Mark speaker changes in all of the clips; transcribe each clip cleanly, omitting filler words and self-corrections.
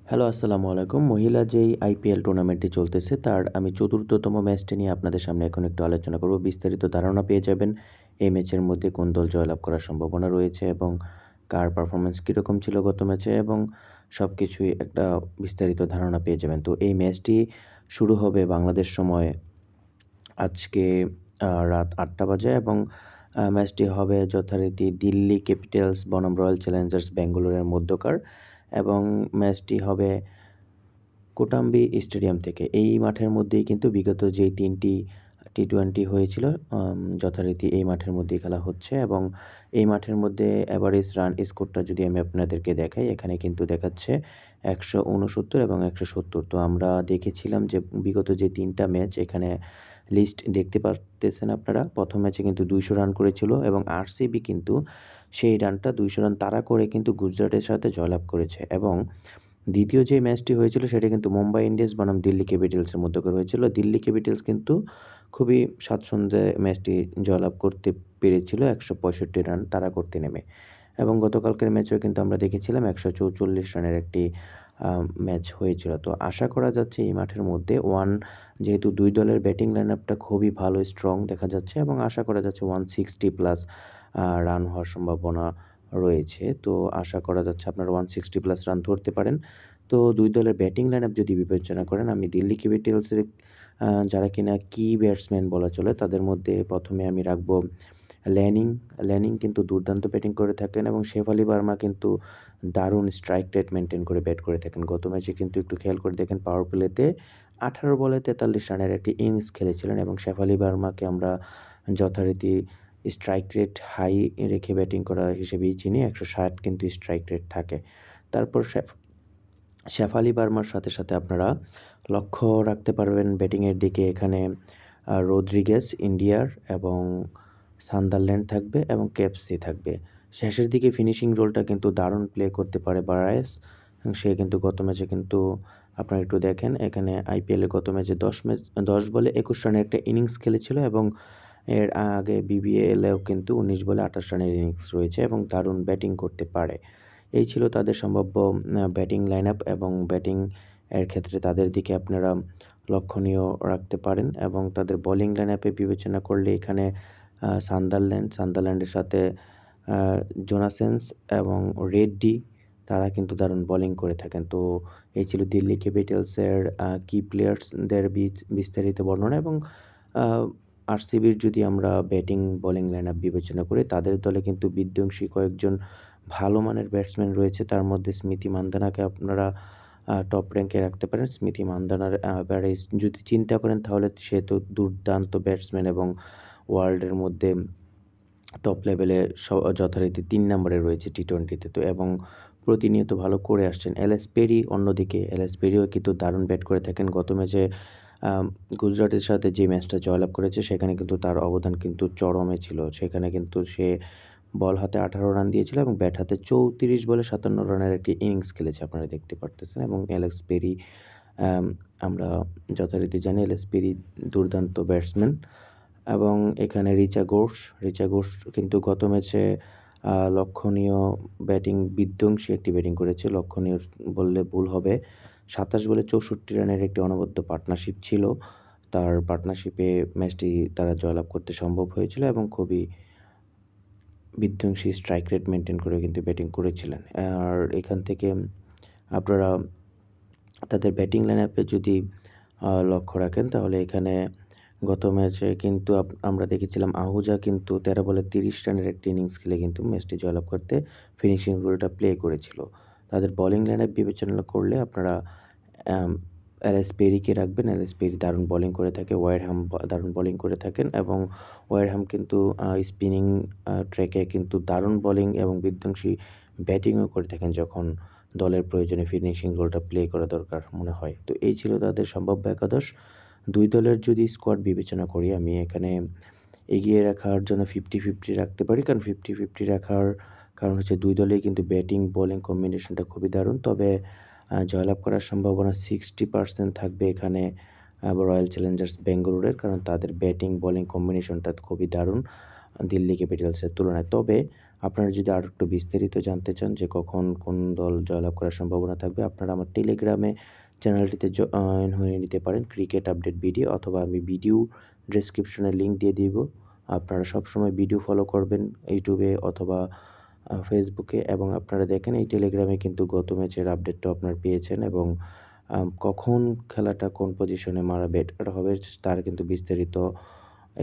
Speaker 1: Hello, আসসালামু আলাইকুম। মহিলা যেই আইপিএল টুর্নামেন্টটি চলতেছে তার আমি ৪র্থতম ম্যাচটি নিয়ে আপনাদের সামনে এখন একটু আলোচনা করব। বিস্তারিত ধারণা পেয়ে যাবেন এই ম্যাচের মধ্যে কোন দল জয়লাভ করার সম্ভাবনা রয়েছে এবং কার পারফরম্যান্স কীরকম ছিল গত ম্যাচে এবং সবকিছুই একটা বিস্তারিত ধারণা পেয়ে যাবেন। তো এই ম্যাচটি শুরু হবে বাংলাদেশ সময় আজকে রাত ৮ঃ০০ বাজে এবং ম্যাচটি হবে যথারীতি দিল্লি ক্যাপিটালস বনাম রয়্যাল চ্যালেঞ্জার্স ব্যাঙ্গালোরের মধ্যকার এবং ম্যাচটি হবে কোটাম্বি স্টেডিয়াম থেকে। এই মাঠের মধ্যেই কিন্তু বিগত যেই ৩টি টি-টোয়েন্টি হয়েছিল যথারীতি এই মাঠের মধ্যেই খেলা হচ্ছে এবং এই মাঠের মধ্যে এভারেজ রান স্কোরটা যদি আমি আপনাদেরকে দেখাই, এখানে কিন্তু দেখাচ্ছে ১৬৯ এবং ১৭০। তো আমরা দেখেছিলাম যে বিগত যে ৩টা ম্যাচ এখানে লিস্ট দেখতে পারতেছেন আপনারা। ১ম ম্যাচে কিন্তু ২০০ রান করেছিল এবং আরসিবি কিন্তু সেই রানটা ২০০ রান তাড়া করে কিন্তু গুজরাটের সাথে জয়লাভ করেছে এবং দ্বিতীয় যে ম্যাচটি হয়েছিল সেটা কিন্তু মুম্বাই ইন্ডিয়ান্স বনাম দিল্লি ক্যাপিটালসের মধ্যকার হয়েছিল। দিল্লি ক্যাপিটালস কিন্তু খুবই স্বাচ্ছন্দ্যে ম্যাচটি জয়লাভ করতে পেরেছিল ১৬৫ রান তাড়া করতে নেমে এবং গতকালকের ম্যাচেও কিন্তু আমরা দেখেছিলাম ১৪৪ রানের একটি ম্যাচ হয়েছিল। তো আশা করা যাচ্ছে এই মাঠের মধ্যে যেহেতু ২ দলের ব্যাটিং লাইনআপটা খুবই ভালো স্ট্রং দেখা যাচ্ছে এবং আশা করা যাচ্ছে 160 প্লাস রান হওয়ার সম্ভাবনা রয়েছে। তো আশা করা যাচ্ছে আপনারা 160 প্লাস রান ধরতে পারেন। তো ২ দলের ব্যাটিং লাইনআপ যদি বিবেচনা করেন, আমি দিল্লি ক্যাপিটালসের যারা কিনা কি ব্যাটসম্যান বলা চলে তাদের মধ্যে ১ম এ আমি রাখবো ল্যানিং। ল্যানিং কিন্তু দুর্দান্ত ব্যাটিং করে থাকেন এবং শেফালি ভার্মা কিন্তু দারুণ স্ট্রাইক রেট মেইনটেইন করে ব্যাট করে থাকেন। গত ম্যাচে কিন্তু একটু খেয়াল করে দেখেন পাওয়ার প্লেতে ১৮ বলে ৪৩ রানের একটি ইনিংস খেলেছিলেন এবং শেফালি ভার্মাকে আমরা যথারীতি স্ট্রাইক রেট হাই রেখে ব্যাটিং করা হিসেবেই চিনি। ১৬০ কিন্তু স্ট্রাইক রেট থাকে। তারপর শেফালি ভার্মার সাথে আপনারা লক্ষ্য রাখতে পারবেন ব্যাটিংয়ের দিকে এখানে রদ্রিগেজ ইন্ডিয়ার এবং সান্দারল্যান্ড থাকবে এবং কেএফসি থাকবে। শেষের দিকে ফিনিশিং রোলটা কিন্তু দারুণ প্লে করতে পারে বারাইস এবং সে কিন্তু গত ম্যাচে কিন্তু আপনারা একটু দেখেন এখানে আইপিএলের গত ম্যাচে ১০ বলে ২১ রানের একটা ইনিংস খেলেছিল এবং এর আগে বিবিএলেও কিন্তু ১৯ বলে ২৮ রানের ইনিংস রয়েছে এবং দারুণ ব্যাটিং করতে পারে। এই ছিল তাদের সম্ভাব্য ব্যাটিং লাইনআপ এবং ব্যাটিং এর ক্ষেত্রে তাদের দিকে আপনারা লক্ষণীয় রাখতে পারেন এবং তাদের বোলিং লাইনআপে বিবেচনা করলে এখানে সান্দারল্যান্ডের সাথে আ জোনাসেন্স এবং রেড্ডি তারা কিন্তু দারুণ বোলিং করে থাকেন। তো এই ছিল দিল্লি ক্যাপিটালসের কি প্লেয়ার্সদের বিস্তারিত বর্ণনা এবং আ আরসিবির যদি আমরা ব্যাটিং বোলিং লাইনআপ বিবেচনা করি তাদের দলে কিন্তু বিধ্বংসী কয়েকজন ভালো মানের ব্যাটসম্যান রয়েছে। তার মধ্যে স্মৃতি মান্ধানাকে আপনারা টপ র্যাঙ্কে রাখতে পারেন। স্মৃতি মান্ধানার এভারেজ যদি চিন্তা করেন তাহলে সে তো দুর্দান্ত ব্যাটসম্যান এবং ওয়ার্ল্ডের মধ্যে টপ লেভেলে যথারীতি ৩ নম্বরে রয়েছে টি-টোয়েন্টিতে তো এবং প্রতিনিয়ত ভালো করে আসছেন। এলএস পেরি অন্যদিকে এলএস পেরিও কিন্তু দারুণ ব্যাট করে থাকেন। গত ম্যাচে গুজরাটের সাথে যে ম্যাচটা জয়লাভ করেছে সেখানে কিন্তু তার অবদান কিন্তু চরমে ছিল। সেখানে কিন্তু সে বল হাতে ১৮ রান দিয়েছিল এবং ব্যাট হাতে ৩৪ বলে ৫৭ রানের একটি ইনিংস খেলেছে আপনারা দেখতে পারতেছেন এবং এলেক্স পেরি আম আমরা যথারীতি জানি এলএস পেরি দুর্দান্ত ব্যাটসম্যান এবং এখানে রিচা ঘোষ কিন্তু গত ম্যাচে লক্ষণীয় বিধ্বংসী একটি ব্যাটিং করেছে। লক্ষণীয় বললে ভুল হবে। ২৭ বলে ৬৪ রানের একটি অনবদ্য পার্টনারশিপ ছিল। তার পার্টনারশিপে ম্যাচটি তারা জয়লাভ করতে সম্ভব হয়েছিল এবং খুবই বিধ্বংসী স্ট্রাইক রেট মেইনটেইন করে কিন্তু ব্যাটিং করেছিলেন। আর এখান থেকে আপনারা তাদের ব্যাটিং লাইনআপে যদি লক্ষ্য রাখেন তাহলে এখানে গত ম্যাচে কিন্তু আমরা দেখেছিলাম আহুজা কিন্তু ১৩ বলে ৩০ রানের একটি ইনিংস খেলে কিন্তু ম্যাচটি জয়লাভ করতে ফিনিশিং রোলটা প্লে করেছিল। তাদের বোলিং লাইনআপ বিবেচনা করলে আপনারা অ্যাম এলএস পেরিকে রাখবেন। এলএস পেরি দারুণ বোলিং করে থাকে। ওয়ারহাম দারুণ বোলিং করে থাকেন এবং ওয়ারহাম কিন্তু স্পিনিং ট্র্যাকে কিন্তু দারুণ বোলিং এবং বিধ্বংসী ব্যাটিংও করে থাকেন যখন দলের প্রয়োজনে ফিনিশিং রোলটা প্লে করা দরকার মনে হয়। তো এই ছিল তাদের সম্ভাব্য একাদশ। ২ দলের যদি স্কোয়াড বিবেচনা করি আমি এখানে এগিয়ে রাখার জন্য 50-50 রাখতে পারি। কারণ 50-50 রাখার কারণ হচ্ছে ২ দলেই কিন্তু ব্যাটিং বোলিং কম্বিনেশনটা খুবই দারুণ। তবে জয়লাভ করার সম্ভাবনা 60% থাকবে এখানে রয়্যাল চ্যালেঞ্জার্স ব্যাঙ্গালোরের। কারণ তাদের ব্যাটিং বোলিং কম্বিনেশনটা খুবই দারুণ দিল্লি ক্যাপিটালসের তুলনায়। তবে আপনারা যদি আরেকটু বিস্তারিত জানতে চান যে কখন কোন দল জয়লাভ করার সম্ভাবনা থাকবে, আপনারা আমার টেলিগ্রামে চ্যানেলটিতে জয়েন হয়ে নিতে পারেন ক্রিকেট আপডেট ভিডিও, অথবা আমি ভিডিও ডেসক্রিপশনে লিঙ্ক দিয়ে দিব। আপনারা সবসময় ভিডিও ফলো করবেন ইউটিউবে অথবা ফেসবুকে, এবং আপনারা দেখেন এই টেলিগ্রামে কিন্তু গত ম্যাচের আপডেটটাও আপনারা পেয়েছেন, এবং কখন খেলাটা কোন পজিশনে মারা বেটার হবে তার কিন্তু বিস্তারিত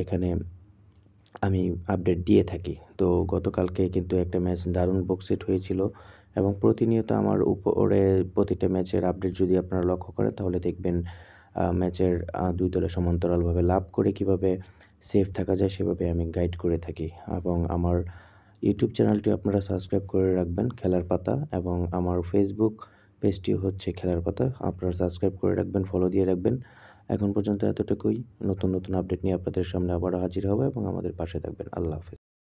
Speaker 1: এখানে আমি আপডেট দিয়ে থাকি। তো গতকালকে কিন্তু একটা ম্যাচ দারুণ বক্সিট হয়েছিল, এবং প্রতিনিয়ত আমার উপরে প্রতিটা ম্যাচের আপডেট যদি আপনারা লক্ষ্য করেন তাহলে দেখবেন ম্যাচের ২ দলের সমান্তরালভাবে লাভ করে কিভাবে সেফ থাকা যায় সেভাবে আমি গাইড করে থাকি। এবং আমার ইউটিউব চ্যানেলটি আপনারা সাবস্ক্রাইব করে রাখবেন খেলার পাতা, এবং আমার ফেসবুক পেজটি হচ্ছে খেলার পাতা। আপনারা সাবস্ক্রাইব করে রাখবেন, ফলো দিয়ে রাখবেন। এখন পর্যন্ত এতটুকুই। নতুন আপডেট নিয়ে আপনাদের সামনে আবারও হাজির হব, এবং আমাদের পাশে থাকবেন। আল্লাহ হাফেজ।